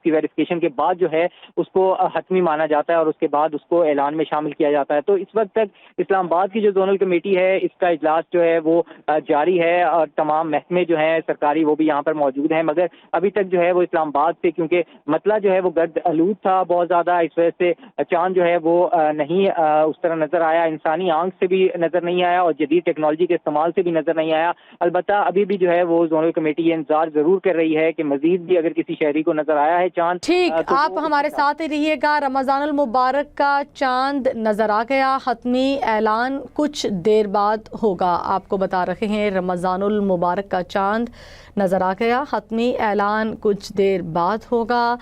کی ویریفیکیشن کے بعد جو ہے اس کو حتمی مانا جاتا ہے اور اس کے بعد اس کو اعلان میں شامل کیا جاتا ہے۔ تو اس وقت تک اسلام آباد کی جو زونل کمیٹی ہے اس کا اجلاس جو ہے وہ جاری ہے اور تمام محکمے جو ہیں سرکاری وہ بھی یہاں پر موجود ہیں، مگر ابھی تک جو ہے وہ اسلام آباد سے کیونکہ مسئلہ جو ہے وہ گرد آلود تھا بہت زیادہ، اس وجہ سے چاند جو ہے وہ نہیں اس طرح نظر آیا، انسانی آنکھ سے بھی نظر نہیں آیا اور جدید ٹیکنالوجی کے استعمال سے بھی نظر نہیں آیا۔ البتہ ابھی بھی جو ہے وہ زونل کمیٹی یہ انتظار ضرور کر رہی ہے کہ مزید بھی اگر کسی شہری کو نظر آیا ہے چاند ٹھیک، آپ ہمارے ساتھ ہی رہیے گا۔ رمضان المبارک کا چاند نظر آ گیا، حتمی اعلان کچھ دیر بعد ہوگا۔ آپ کو بتا رہے ہیں رمضان المبارک کا چاند نظر آ گیا، حتمی اعلان کچھ دیر بعد ہوگا۔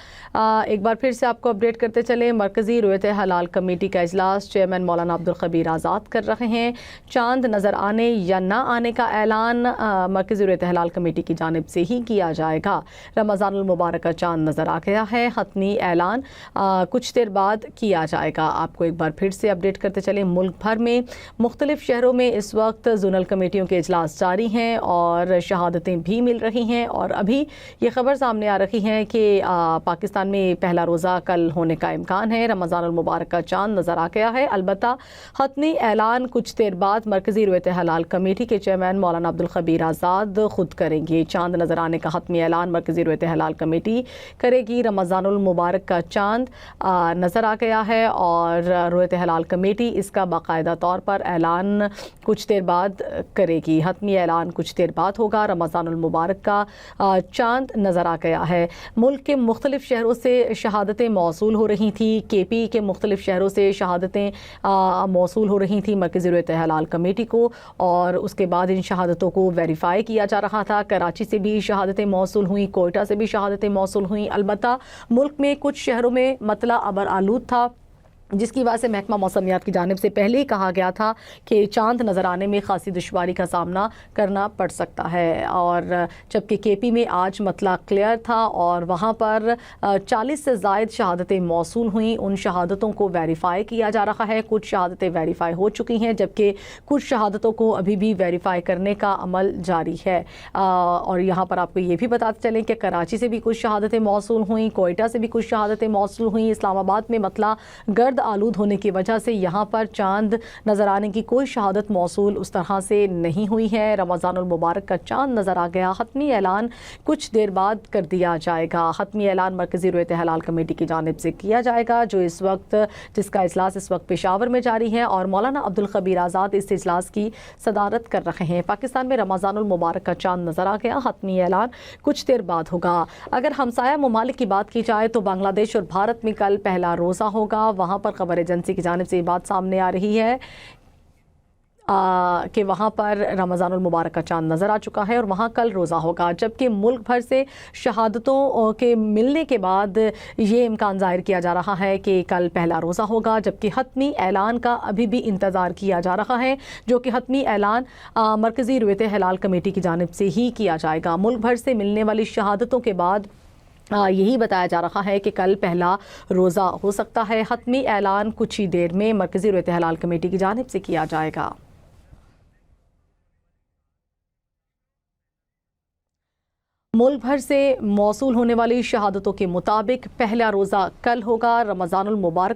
ایک بار پھر سے آپ کو اپڈیٹ کرتے چلیں، مرکزی رویت حلال کمیٹی کا اجلاس چیئرمین مولانا عبدالخبیر آزاد کر رہے ہیں۔ چاند نظر آنے یا نہ آنے کا اعلان مرکزی رویت حلال کمیٹی کی جانب سے ہی کیا جائے گا۔ رمضان المبارک کا چاند نظر آ گیا ہے، حتمی اعلان کچھ دیر بعد کیا جائے گا۔ آپ کو ایک بار پھر سے اپڈیٹ کرتے چلیں، ملک بھر میں مختلف شہروں میں اس وقت زونل کمیٹیوں کے اجلاس جاری ہیں اور شہادتیں بھی مل رہی ہیں، اور ابھی یہ خبر سامنے آ رہی ہے کہ پاکستان میں پہلا روزہ کل ہونے کا امکان ہے۔ رمضان المبارک کا چاند نظر آ گیا ہے، البتہ حتمی اعلان کچھ دیر بعد مرکزی رویت حلال کمیٹی کے چیئرمین مولانا عبدالخبیر آزاد خود کریں گے۔ چاند نظر آنے کا حتمی اعلان مرکزی رویت حلال کمیٹی کرے گی۔ رمضان المبارک کا چاند نظر آ گیا ہے اور رویت حلال کمیٹی اس کا باقاعدہ طور پر اعلان کچھ دیر بعد کرے گی۔ حتمی اعلان کچھ دیر بعد ہوگا۔ رمضان المبارک کا چاند نظر آ گیا ہے۔ ملک کے مختلف شہروں سے شہادتیں موصول ہو رہی تھیں، کے پی کے مختلف شہروں سے شہادتیں موصول ہو رہی تھیں مرکزی رویت حلال کمیٹی کو، اور اس کے بعد ان شہادتوں کو ویریفائی کیا جا رہا تھا۔ کراچی سے بھی شہادتیں موصول ہوئیں، کوئٹہ سے بھی شہادتیں موصول ہوئیں، البتہ ملک میں کچھ شہروں میں مطلع ابر آلود تھا، جس کی وجہ سے محکمہ موسمیات کی جانب سے پہلے ہی کہا گیا تھا کہ چاند نظر آنے میں خاصی دشواری کا سامنا کرنا پڑ سکتا ہے، اور جبکہ کے پی میں آج مطلع کلیئر تھا اور وہاں پر 40 سے زائد شہادتیں موصول ہوئیں۔ ان شہادتوں کو ویریفائی کیا جا رہا ہے، کچھ شہادتیں ویریفائی ہو چکی ہیں جبکہ کچھ شہادتوں کو ابھی بھی ویریفائی کرنے کا عمل جاری ہے۔ اور یہاں پر آپ کو یہ بھی بتاتے چلیں کہ کراچی سے بھی کچھ شہادتیں موصول ہوئیں، کوئٹہ سے بھی کچھ شہادتیں موصول ہوئیں۔ اسلام آباد میں مطلع گرد آلود ہونے کی وجہ سے یہاں پر چاند نظر آنے کی کوئی شہادت موصول اس طرح سے نہیں ہوئی ہے۔ رمضان المبارک کا چاند نظر آ گیا، حتمی اعلان کچھ دیر بعد کر دیا جائے گا۔ حتمی اعلان مرکزی رویت حلال کمیٹی کی جانب سے کیا جائے گا، جس کا اجلاس اس وقت پشاور میں جاری ہے، اور مولانا عبدالخبیر آزاد اس اجلاس کی صدارت کر رہے ہیں۔ پاکستان میں رمضان المبارک کا چاند نظر آ گیا، حتمی اعلان کچھ دیر بعد ہوگا۔ اگر ہمسایہ ممالک کی بات کی جائے تو بنگلہ دیش اور بھارت میں کل پہلا روزہ ہوگا۔ وہاں پر خبر ایجنسی کی جانب سے یہ بات سامنے آ رہی ہے کہ وہاں پر رمضان المبارک کا چاند نظر آ چکا ہے اور وہاں کل روزہ ہوگا، جبکہ ملک بھر سے شہادتوں کے ملنے کے بعد یہ امکان ظاہر کیا جا رہا ہے کہ کل پہلا روزہ ہوگا، جبکہ حتمی اعلان کا ابھی بھی انتظار کیا جا رہا ہے، جو کہ حتمی اعلان مرکزی رویت حلال کمیٹی کی جانب سے ہی کیا جائے گا۔ ملک بھر سے ملنے والی شہادتوں کے بعد یہی بتایا جا رہا ہے کہ کل پہلا روزہ ہو سکتا ہے۔ حتمی اعلان کچھ ہی دیر میں مرکزی رویت حلال کمیٹی کی جانب سے کیا جائے گا۔ ملک بھر سے موصول ہونے والی شہادتوں کے مطابق پہلا روزہ کل ہوگا۔ رمضان المبارک